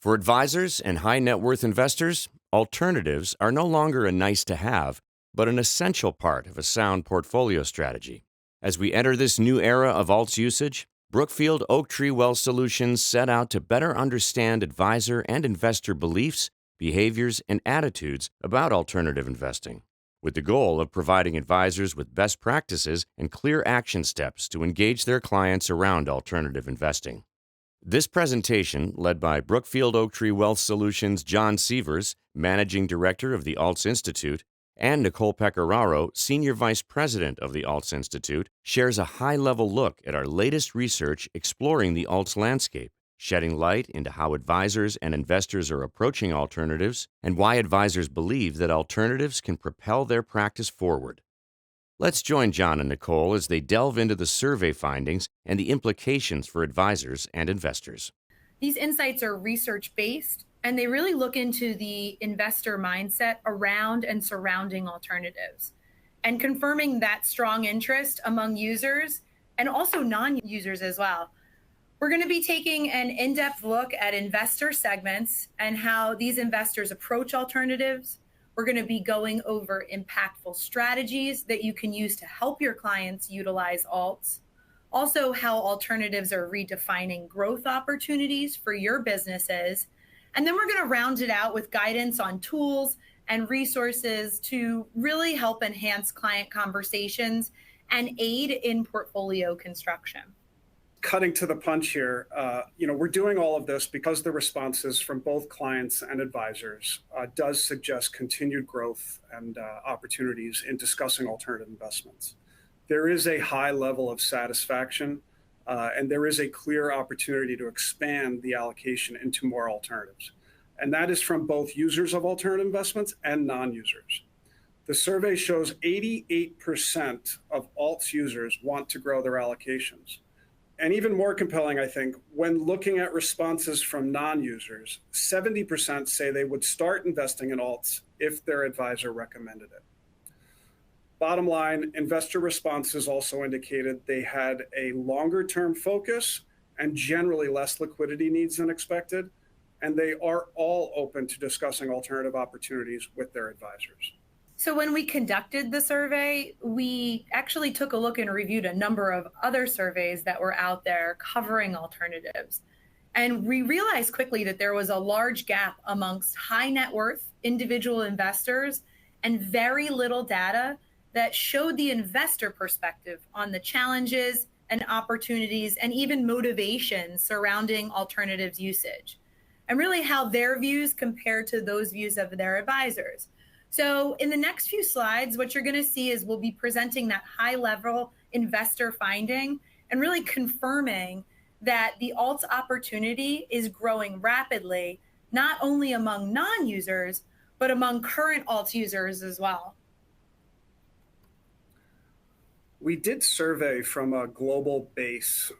For advisors and high net worth investors, alternatives are no longer a nice to have, but an essential part of a sound portfolio strategy. As we enter this new era of alts usage, Brookfield Oaktree Wealth Solutions set out to better understand advisor and investor beliefs, behaviors, and attitudes about alternative investing, with the goal of providing advisors with best practices and clear action steps to engage their clients around alternative investing. This presentation, led by Brookfield Oaktree Wealth Solutions' John Sievers, Managing Director of the Alts Institute, and Nicole Pecoraro, Senior Vice President of the Alts Institute, shares a high-level look at our latest research exploring the alts landscape, shedding light into how advisors and investors are approaching alternatives and why advisors believe that alternatives can propel their practice forward. Let's join John and Nicole as they delve into the survey findings and the implications for advisors and investors. These insights are research-based, and they really look into the investor mindset around and surrounding alternatives, and confirming that strong interest among users and also non-users as well. We're going to be taking an in-depth look at investor segments and how these investors approach alternatives. We're going to be going over impactful strategies that you can use to help your clients utilize alts. Also, how alternatives are redefining growth opportunities for your businesses. And then we're going to round it out with guidance on tools and resources to really help enhance client conversations and aid in portfolio construction. Cutting to the punch here, we're doing all of this because the responses from both clients and advisors does suggest continued growth and opportunities in discussing alternative investments. There is a high level of satisfaction, and there is a clear opportunity to expand the allocation into more alternatives. And that is from both users of alternative investments and non-users. The survey shows 88% of alts users want to grow their allocations. And even more compelling, I think, when looking at responses from non-users, 70% say they would start investing in alts if their advisor recommended it. Bottom line, investor responses also indicated they had a longer-term focus and generally less liquidity needs than expected, and they are all open to discussing alternative opportunities with their advisors. So when we conducted the survey, we actually took a look and reviewed a number of other surveys that were out there covering alternatives. And we realized quickly that there was a large gap amongst high net worth individual investors and very little data that showed the investor perspective on the challenges and opportunities and even motivations surrounding alternatives usage, and really how their views compare to those views of their advisors. So in the next few slides, what you're going to see is we'll be presenting that high-level investor finding and really confirming that the alts opportunity is growing rapidly, not only among non-users, but among current alts users as well. We did survey from a global base,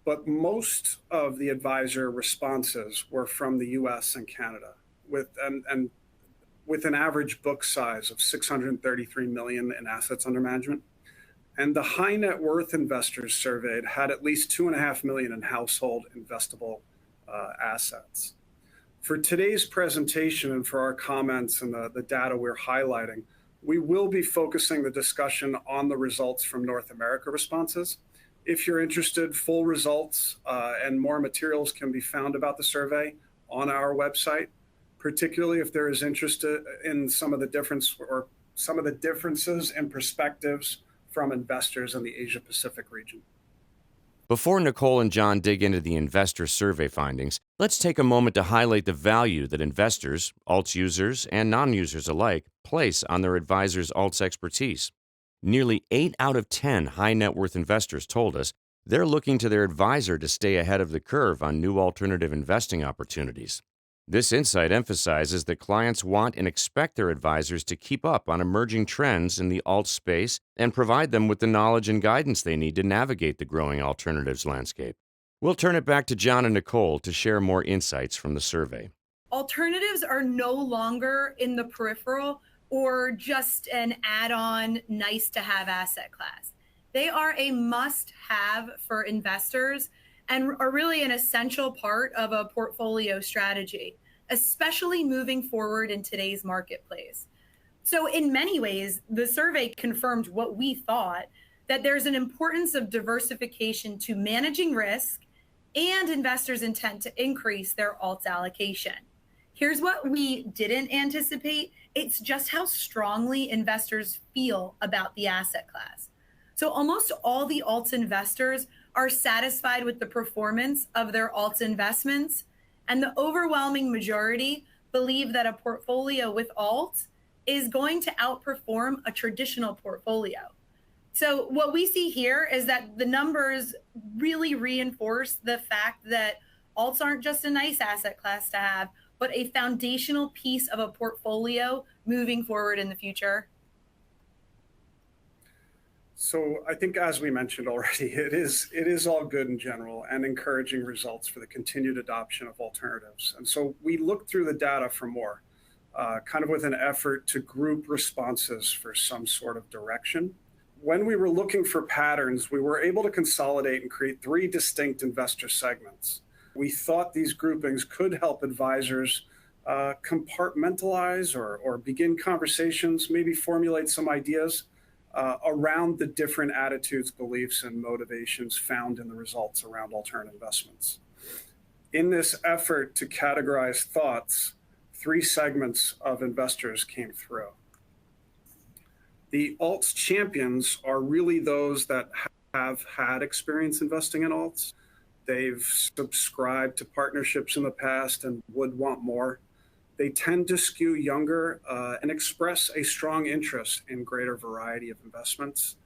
but most of the advisor responses were from the US and Canada, with an average book size of $633 million in assets under management. And the high net worth investors surveyed had at least $2.5 million in household investable assets. For today's presentation and for our comments and the data we're highlighting, we will be focusing the discussion on the results from North America responses. If you're interested, full results and more materials can be found about the survey on our website, particularly if there is interest in some of the differences and perspectives from investors in the Asia Pacific region. Before Nicole and John dig into the investor survey findings, let's take a moment to highlight the value that investors, alts users, and non-users alike place on their advisors' alts expertise. Nearly 8 out of 10 high net worth investors told us they're looking to their advisor to stay ahead of the curve on new alternative investing opportunities. This insight emphasizes that clients want and expect their advisors to keep up on emerging trends in the alt space and provide them with the knowledge and guidance they need to navigate the growing alternatives landscape. We'll turn it back to John and Nicole to share more insights from the survey. Alternatives are no longer in the peripheral or just an add-on, nice-to-have asset class. They are a must-have for investors, and are really an essential part of a portfolio strategy, especially moving forward in today's marketplace. So in many ways, the survey confirmed what we thought, that there's an importance of diversification to managing risk and investors' intent to increase their alts allocation. Here's what we didn't anticipate. It's just how strongly investors feel about the asset class. So almost all the alts investors are satisfied with the performance of their alts investments, and the overwhelming majority believe that a portfolio with alts is going to outperform a traditional portfolio. So what we see here is that the numbers really reinforce the fact that alts aren't just a nice asset class to have, but a foundational piece of a portfolio moving forward in the future. So I think, as we mentioned already, it is all good in general and encouraging results for the continued adoption of alternatives. And so we looked through the data for more, kind of with an effort to group responses for some sort of direction. When we were looking for patterns, we were able to consolidate and create 3 distinct investor segments. We thought these groupings could help advisors compartmentalize or begin conversations, maybe formulate some ideas around the different attitudes, beliefs, and motivations found in the results around alternative investments. In this effort to categorize thoughts, 3 segments of investors came through. The alts champions are really those that have had experience investing in alts. They've subscribed to partnerships in the past and would want more. They tend to skew younger and express a strong interest in greater variety of investments,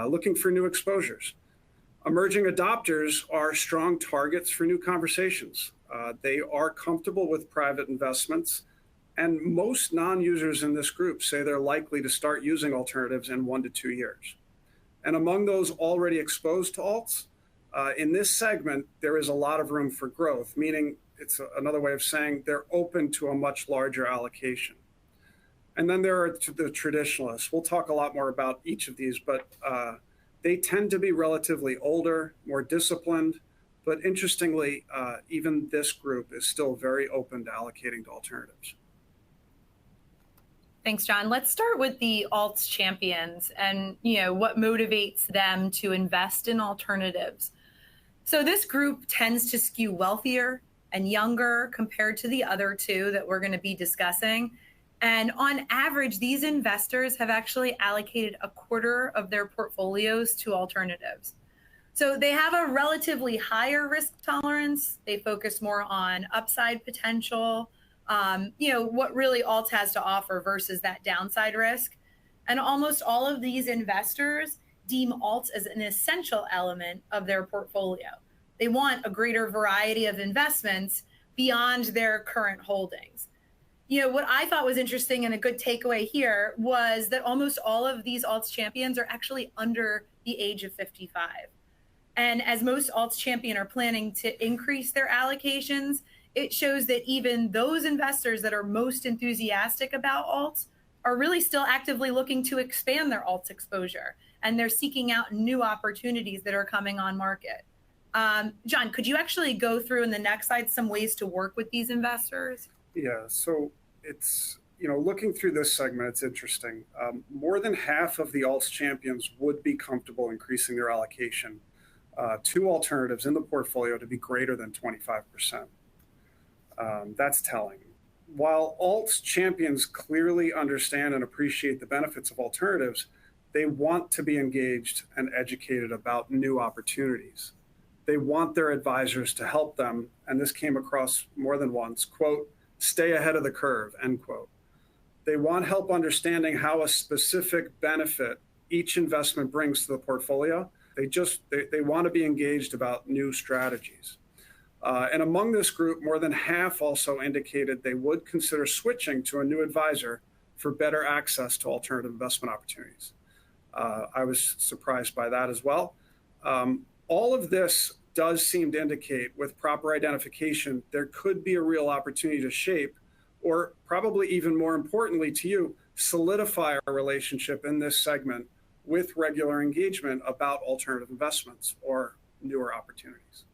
looking for new exposures. Emerging adopters are strong targets for new conversations. They are comfortable with private investments, and most non-users in this group say they're likely to start using alternatives in 1 to 2 years. And among those already exposed to alts, in this segment, there is a lot of room for growth, meaning it's another way of saying they're open to a much larger allocation. And then there are the traditionalists. We'll talk a lot more about each of these, but they tend to be relatively older, more disciplined. But interestingly, even this group is still very open to allocating to alternatives. Thanks, John. Let's start with the alts champions and what motivates them to invest in alternatives. So this group tends to skew wealthier and younger compared to the other 2 that we're going to be discussing. And on average, these investors have actually allocated a quarter of their portfolios to alternatives. So they have a relatively higher risk tolerance. They focus more on upside potential, what really alts has to offer versus that downside risk. And almost all of these investors deem alts as an essential element of their portfolio. They want a greater variety of investments beyond their current holdings. What I thought was interesting and a good takeaway here was that almost all of these alts champions are actually under the age of 55. And as most alts champion are planning to increase their allocations, it shows that even those investors that are most enthusiastic about alts are really still actively looking to expand their alts exposure. And they're seeking out new opportunities that are coming on market. John, could you actually go through in the next slide some ways to work with these investors? Yeah, so it's, looking through this segment, it's interesting. More than half of the alts champions would be comfortable increasing their allocation to alternatives in the portfolio to be greater than 25%. That's telling. While alts champions clearly understand and appreciate the benefits of alternatives, they want to be engaged and educated about new opportunities. They want their advisors to help them, and this came across more than once, quote, stay ahead of the curve, end quote. They want help understanding how a specific benefit each investment brings to the portfolio. They want to be engaged about new strategies. And among this group, more than half also indicated they would consider switching to a new advisor for better access to alternative investment opportunities. I was surprised by that as well. All of this does seem to indicate, with proper identification, there could be a real opportunity to shape, or probably even more importantly to you, solidify our relationship in this segment with regular engagement about alternative investments or newer opportunities.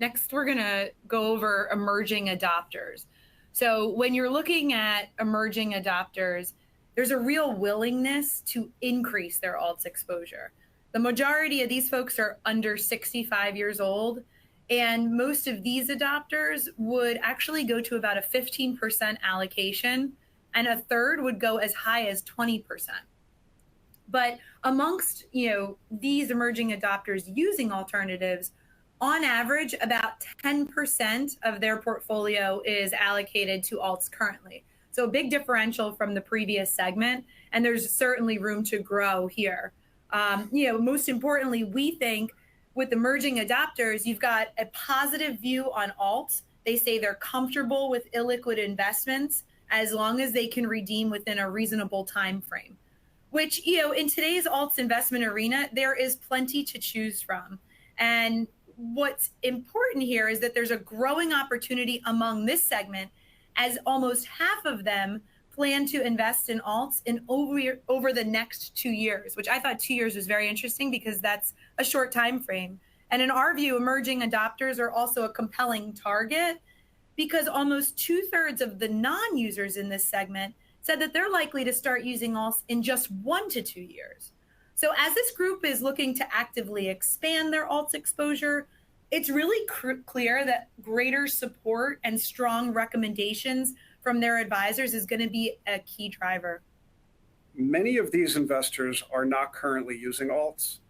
Next, we're going to go over emerging adopters. So when you're looking at emerging adopters, there's a real willingness to increase their alts exposure. The majority of these folks are under 65 years old, and most of these adopters would actually go to about a 15% allocation, and a third would go as high as 20%. But amongst, these emerging adopters using alternatives, on average, about 10% of their portfolio is allocated to alts currently. So a big differential from the previous segment, and there's certainly room to grow here. Most importantly, we think with emerging adopters, you've got a positive view on alts. They say they're comfortable with illiquid investments as long as they can redeem within a reasonable time frame, which, in today's alts investment arena, there is plenty to choose from. And what's important here is that there's a growing opportunity among this segment, as almost half of them plan to invest in alts in over the next 2 years, which I thought 2 years was very interesting because that's a short time frame. And in our view, emerging adopters are also a compelling target because almost 2/3 of the non-users in this segment said that they're likely to start using alts in just 1 to 2 years. So as this group is looking to actively expand their alts exposure, it's really clear that greater support and strong recommendations from their advisors is going to be a key driver. Many of these investors are not currently using alts,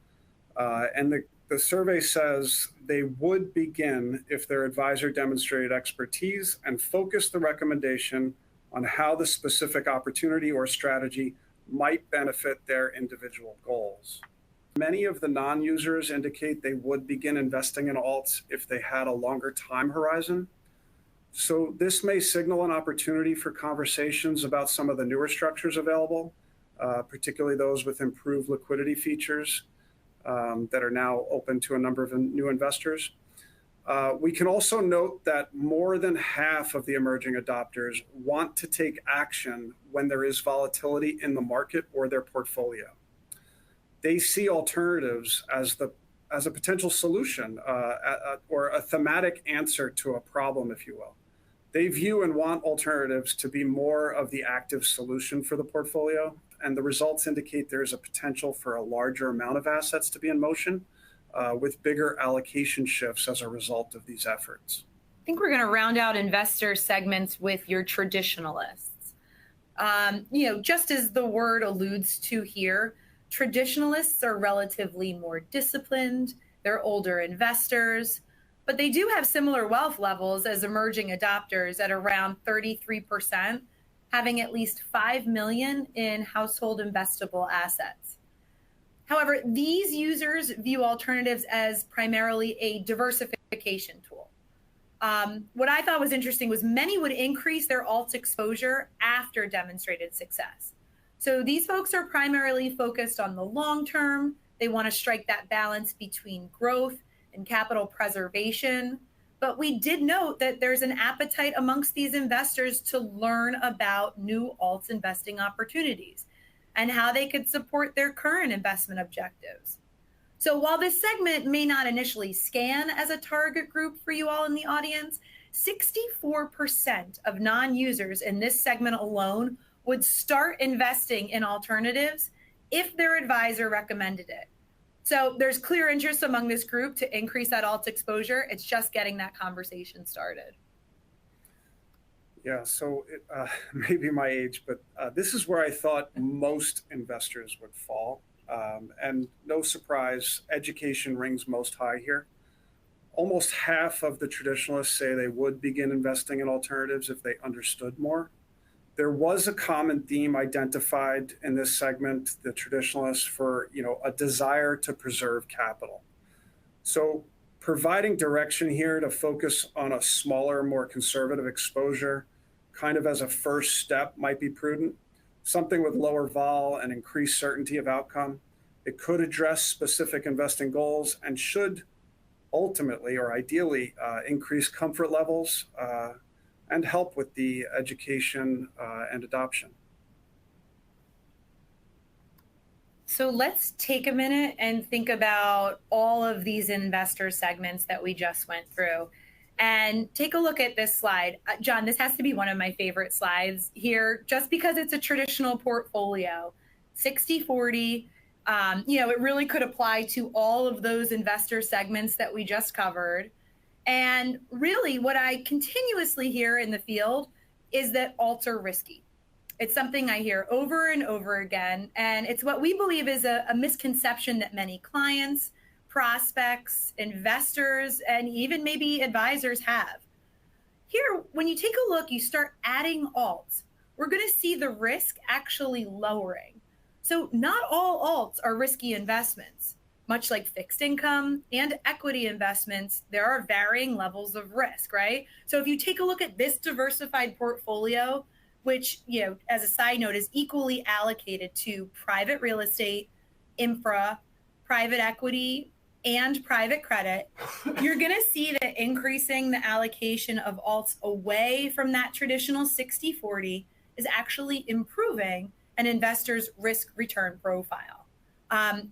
and the survey says they would begin if their advisor demonstrated expertise and focused the recommendation on how the specific opportunity or strategy might benefit their individual goals. Many of the non-users indicate they would begin investing in alts if they had a longer time horizon. So this may signal an opportunity for conversations about some of the newer structures available, particularly those with improved liquidity features that are now open to a number of new investors. We can also note that more than half of the emerging adopters want to take action when there is volatility in the market or their portfolio. They see alternatives as a potential solution or a thematic answer to a problem, if you will. They view and want alternatives to be more of the active solution for the portfolio, and the results indicate there's a potential for a larger amount of assets to be in motion, with bigger allocation shifts as a result of these efforts. I think we're going to round out investor segments with your traditionalists. Just as the word alludes to here, traditionalists are relatively more disciplined, they're older investors, but they do have similar wealth levels as emerging adopters at around 33%, having at least $5 million in household investable assets. However, these users view alternatives as primarily a diversification tool. What I thought was interesting was many would increase their alts exposure after demonstrated success. So these folks are primarily focused on the long term. They want to strike that balance between growth and capital preservation. But we did note that there's an appetite amongst these investors to learn about new alts investing opportunities and how they could support their current investment objectives. So while this segment may not initially scan as a target group for you all in the audience, 64% of non-users in this segment alone would start investing in alternatives if their advisor recommended it. So there's clear interest among this group to increase that alt exposure. It's just getting that conversation started. Yeah, so it may be my age, but this is where I thought most investors would fall. And no surprise, education rings most high here. Almost half of the traditionalists say they would begin investing in alternatives if they understood more. There was a common theme identified in this segment, the traditionalists, for a desire to preserve capital. So providing direction here to focus on a smaller, more conservative exposure, kind of as a first step, might be prudent. Something with lower vol and increased certainty of outcome. It could address specific investing goals and should ultimately or ideally increase comfort levels and help with the education and adoption. So let's take a minute and think about all of these investor segments that we just went through and take a look at this slide. John, this has to be one of my favorite slides here just because it's a traditional portfolio. 60-40, it really could apply to all of those investor segments that we just covered. And really what I continuously hear in the field is that alts are risky. It's something I hear over and over again, and it's what we believe is a misconception that many clients, prospects, investors, and even maybe advisors have. Here, when you take a look, you start adding alts, we're going to see the risk actually lowering. So not all alts are risky investments. Much like fixed income and equity investments, there are varying levels of risk, right? So if you take a look at this diversified portfolio, which, as a side note, is equally allocated to private real estate, infra, private equity, and private credit, you're going to see that increasing the allocation of alts away from that traditional 60-40 is actually improving an investor's risk return profile.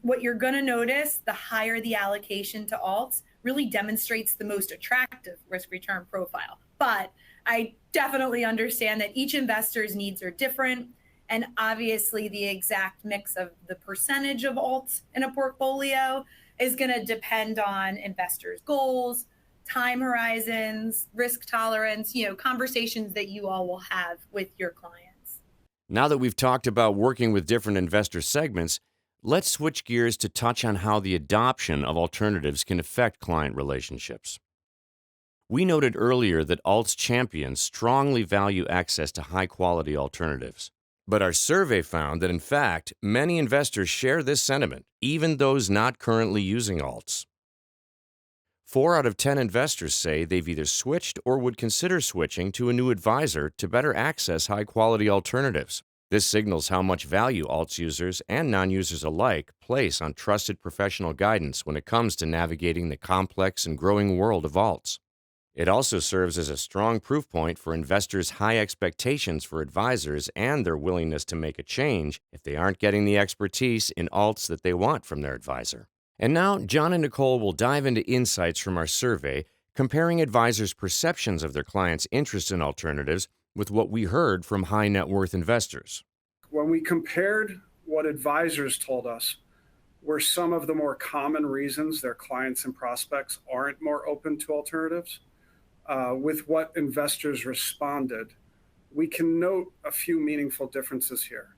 What you're going to notice, the higher the allocation to alts really demonstrates the most attractive risk return profile. But I definitely understand that each investor's needs are different. And obviously the exact mix of the percentage of alts in a portfolio is going to depend on investors' goals, time horizons, risk tolerance, conversations that you all will have with your clients. Now that we've talked about working with different investor segments, let's switch gears to touch on how the adoption of alternatives can affect client relationships. We noted earlier that alts champions strongly value access to high-quality alternatives. But our survey found that, in fact, many investors share this sentiment, even those not currently using alts. 4 out of 10 investors say they've either switched or would consider switching to a new advisor to better access high-quality alternatives. This signals how much value alts users and non-users alike place on trusted professional guidance when it comes to navigating the complex and growing world of alts. It also serves as a strong proof point for investors' high expectations for advisors and their willingness to make a change if they aren't getting the expertise in alts that they want from their advisor. And now, John and Nicole will dive into insights from our survey, comparing advisors' perceptions of their clients' interest in alternatives with what we heard from high net worth investors. When we compared what advisors told us were some of the more common reasons their clients and prospects aren't more open to alternatives, with what investors responded, we can note a few meaningful differences here.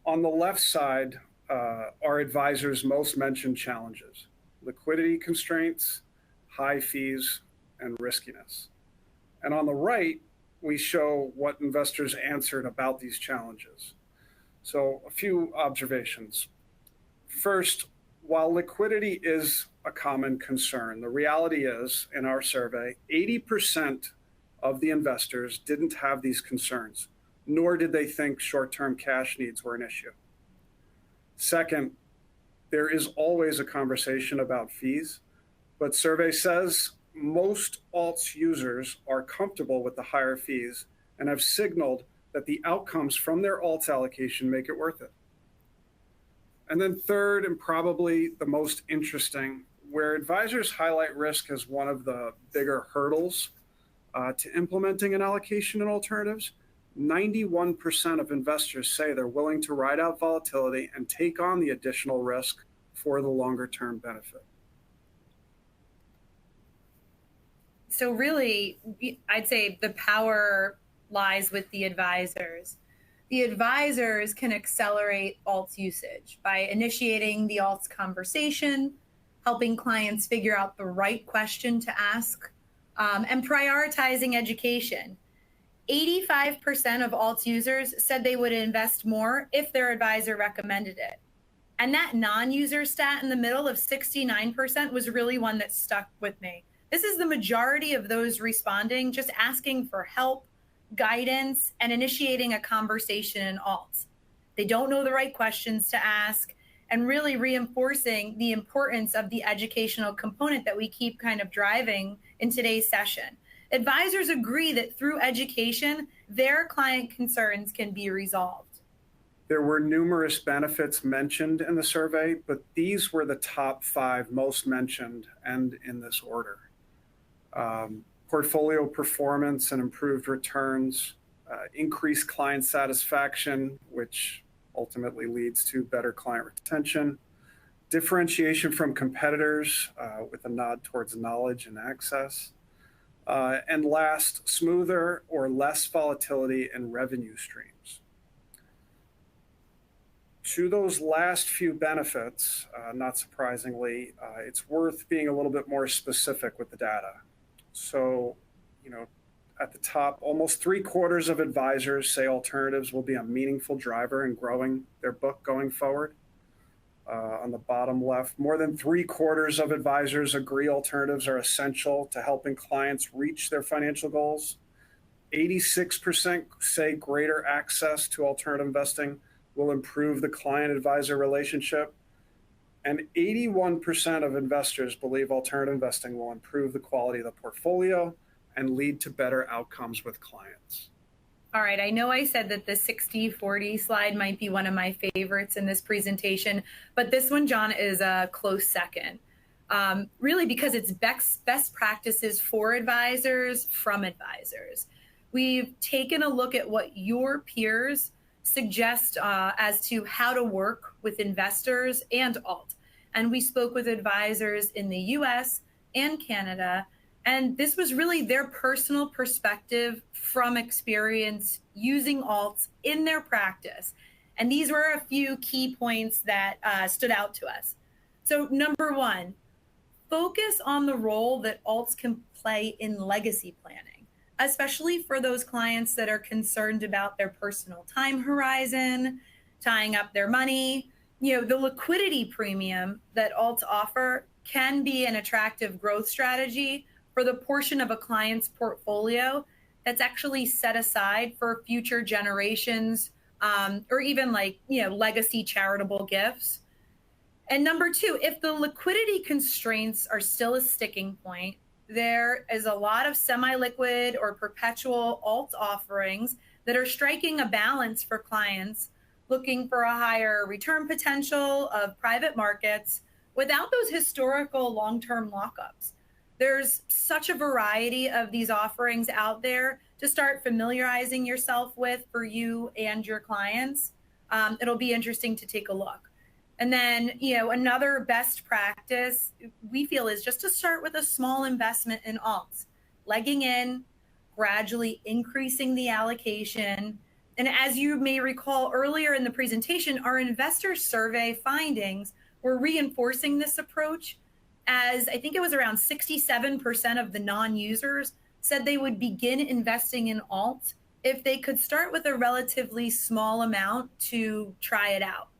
On the left side, our advisors most mentioned challenges: liquidity constraints, high fees, and riskiness. And on the right, we show what investors answered about these challenges. So a few observations. First, while liquidity is a common concern, the reality is, in our survey, 80% of the investors didn't have these concerns, nor did they think short-term cash needs were an issue. Second, there is always a conversation about fees, but survey says most alts users are comfortable with the higher fees and have signaled that the outcomes from their alts allocation make it worth it. And then third, and probably the most interesting, where advisors highlight risk as one of the bigger hurdles to implementing an allocation in alternatives, 91% of investors say they're willing to ride out volatility and take on the additional risk for the longer term benefit. So really, I'd say the power lies with the advisors. The advisors can accelerate alts usage by initiating the alts conversation, helping clients figure out the right question to ask, and prioritizing education. 85% of alts users said they would invest more if their advisor recommended it. And that non-user stat in the middle of 69% was really one that stuck with me. This is the majority of those responding, just asking for help, guidance, and initiating a conversation in alts. They don't know the right questions to ask, and really reinforcing the importance of the educational component that we keep kind of driving in today's session. Advisors agree that through education, their client concerns can be resolved. There were numerous benefits mentioned in the survey, but these were the top 5 most mentioned, and in this order. Portfolio performance and improved returns, increased client satisfaction, which ultimately leads to better client retention, differentiation from competitors with a nod towards knowledge and access, and last, smoother or less volatility in revenue streams. To those last few benefits, not surprisingly, it's worth being a little bit more specific with the data. So, at the top, almost 3/4 of advisors say alternatives will be a meaningful driver in growing their book going forward. On the bottom left, more than 3/4 of advisors agree alternatives are essential to helping clients reach their financial goals. 86% say greater access to alternative investing will improve the client-advisor relationship. And 81% of investors believe alternative investing will improve the quality of the portfolio and lead to better outcomes with clients. All right, I know I said that the 60-40 slide might be one of my favorites in this presentation, but this one, John, is a close second. Really because it's best practices for advisors from advisors. We've taken a look at what your peers suggest as to how to work with investors and alt. And we spoke with advisors in the US and Canada, and this was really their personal perspective from experience using alts in their practice. And these were a few key points that stood out to us. So number 1, focus on the role that alts can play in legacy planning, especially for those clients that are concerned about their personal time horizon, tying up their money. The liquidity premium that alts offer can be an attractive growth strategy for the portion of a client's portfolio that's actually set aside for future generations, or even legacy charitable gifts. And number 2, if the liquidity constraints are still a sticking point, there is a lot of semi-liquid or perpetual alt offerings that are striking a balance for clients looking for a higher return potential of private markets without those historical long-term lockups. There's such a variety of these offerings out there to start familiarizing yourself with for you and your clients. It'll be interesting to take a look. And then, another best practice we feel is just to start with a small investment in alts, legging in, gradually increasing the allocation. And as you may recall earlier in the presentation, our investor survey findings were reinforcing this approach, as I think it was around 67% of the non-users said they would begin investing in alt if they could start with a relatively small amount to try it out.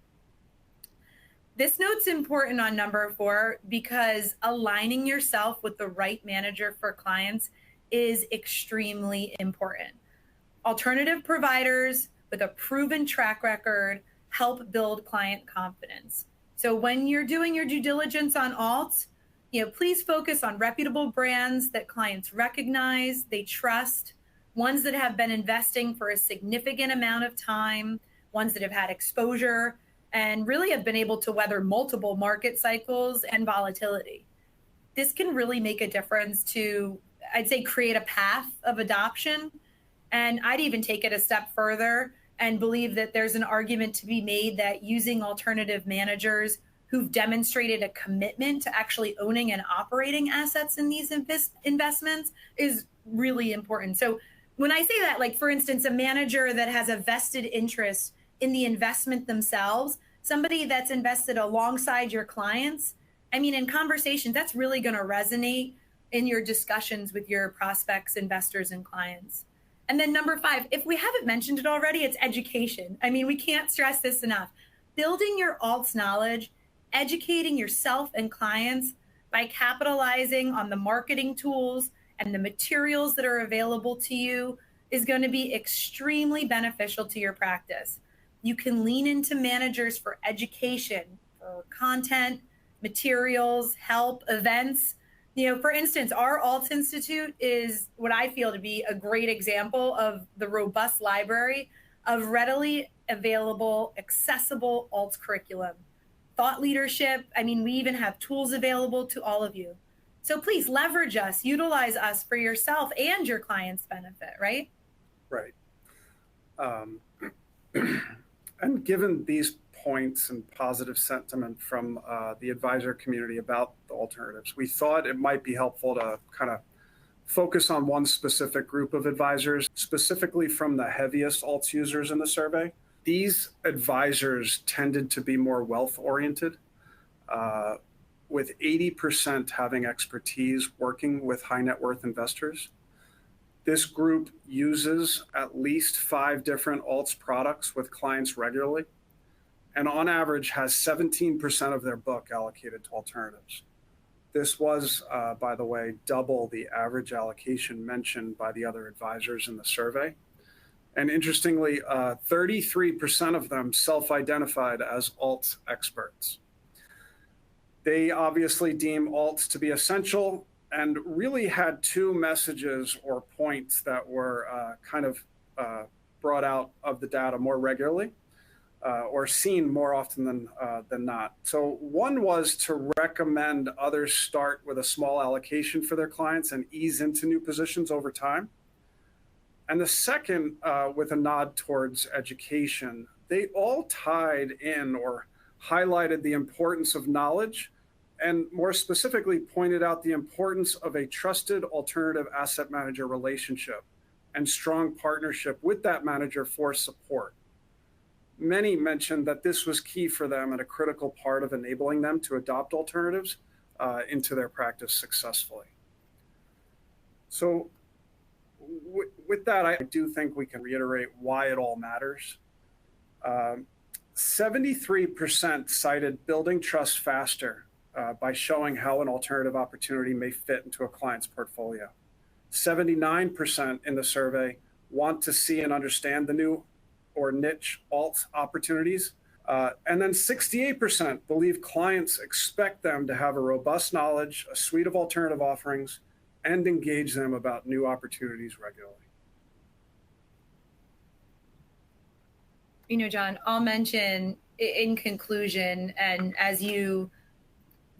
This note's important on number 4 because aligning yourself with the right manager for clients is extremely important. Alternative providers with a proven track record help build client confidence. So when you're doing your due diligence on alts, please focus on reputable brands that clients recognize, they trust, ones that have been investing for a significant amount of time, ones that have had exposure, and really have been able to weather multiple market cycles and volatility. This can really make a difference to, I'd say, create a path of adoption. And I'd even take it a step further and believe that there's an argument to be made that using alternative managers who've demonstrated a commitment to actually owning and operating assets in these investments is really important. So when I say that, for instance, a manager that has a vested interest in the investment themselves, somebody that's invested alongside your clients, in conversations, that's really going to resonate in your discussions with your prospects, investors, and clients. And then number 5, if we haven't mentioned it already, it's education. We can't stress this enough. Building your alts knowledge, educating yourself and clients by capitalizing on the marketing tools and the materials that are available to you is going to be extremely beneficial to your practice. You can lean into managers for education, for content, materials, help, events. For instance, our Alts Institute is what I feel to be a great example of the robust library of readily available, accessible alts curriculum, thought leadership. I mean, we even have tools available to all of you. So please leverage us, utilize us for yourself and your clients' benefit, right? Right. And given these points and positive sentiment from the advisor community about the alternatives, we thought it might be helpful to kind of focus on one specific group of advisors, specifically from the heaviest alts users in the survey. These advisors tended to be more wealth-oriented, with 80% having expertise working with high net worth investors. This group uses at least 5 different alts products with clients regularly, and on average has 17% of their book allocated to alternatives. This was, by the way, double the average allocation mentioned by the other advisors in the survey. And interestingly, 33% of them self-identified as alts experts. They obviously deem alts to be essential and really had 2 messages or points that were kind of brought out of the data more regularly. Or seen more often than not. So one was to recommend others start with a small allocation for their clients and ease into new positions over time. And the second, with a nod towards education, they all tied in or highlighted the importance of knowledge and more specifically pointed out the importance of a trusted alternative asset manager relationship and strong partnership with that manager for support. Many mentioned that this was key for them and a critical part of enabling them to adopt alternatives into their practice successfully. So with that, I do think we can reiterate why it all matters. 73% cited building trust faster by showing how an alternative opportunity may fit into a client's portfolio. 79% in the survey want to see and understand the new or niche alt opportunities. And then 68% believe clients expect them to have a robust knowledge, a suite of alternative offerings, and engage them about new opportunities regularly. You know, John, I'll mention in conclusion, and as you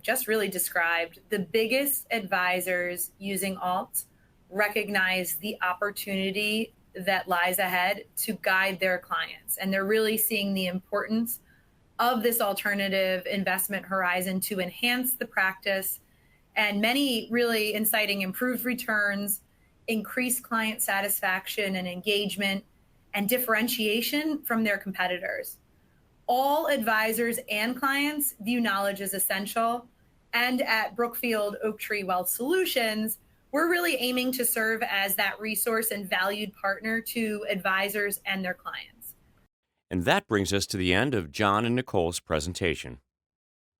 just really described, the biggest advisors using alts recognize the opportunity that lies ahead to guide their clients. And they're really seeing the importance of this alternative investment horizon to enhance the practice, and many really inciting improved returns, increased client satisfaction and engagement, and differentiation from their competitors. All advisors and clients view knowledge as essential. And at Brookfield Oaktree Wealth Solutions, we're really aiming to serve as that resource and valued partner to advisors and their clients. And that brings us to the end of John and Nicole's presentation.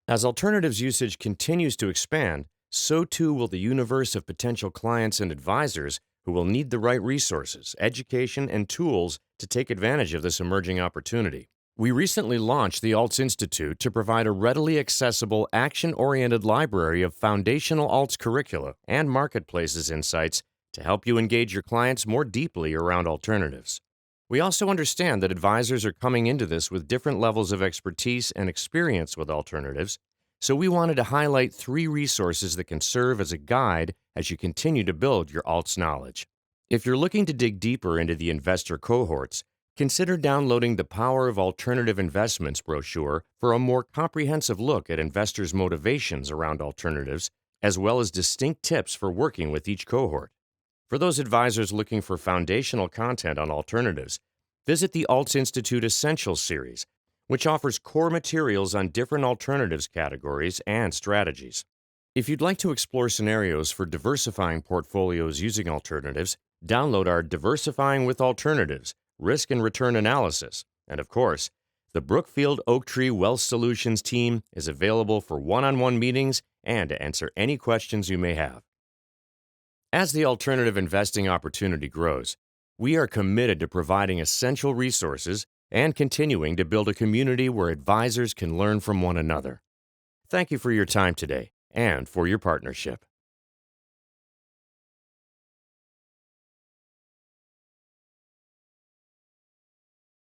As alternatives usage continues to expand, so too will the universe of potential clients and advisors who will need the right resources, education, and tools to take advantage of this emerging opportunity. We recently launched the Alts Institute to provide a readily accessible, action-oriented library of foundational alts curricula and marketplaces insights to help you engage your clients more deeply around alternatives. We also understand that advisors are coming into this with different levels of expertise and experience with alternatives, so we wanted to highlight 3 resources that can serve as a guide as you continue to build your alts knowledge. If you're looking to dig deeper into the investor cohorts, consider downloading the Power of Alternative Investments brochure for a more comprehensive look at investors' motivations around alternatives, as well as distinct tips for working with each cohort. For those advisors looking for foundational content on alternatives, visit the Alts Institute Essentials series, which offers core materials on different alternatives categories and strategies. If you'd like to explore scenarios for diversifying portfolios using alternatives, download our Diversifying with Alternatives Risk and Return Analysis. And of course, the Brookfield Oaktree Wealth Solutions team is available for one-on-one meetings and to answer any questions you may have. As the alternative investing opportunity grows, we are committed to providing essential resources and continuing to build a community where advisors can learn from one another. Thank you for your time today and for your partnership.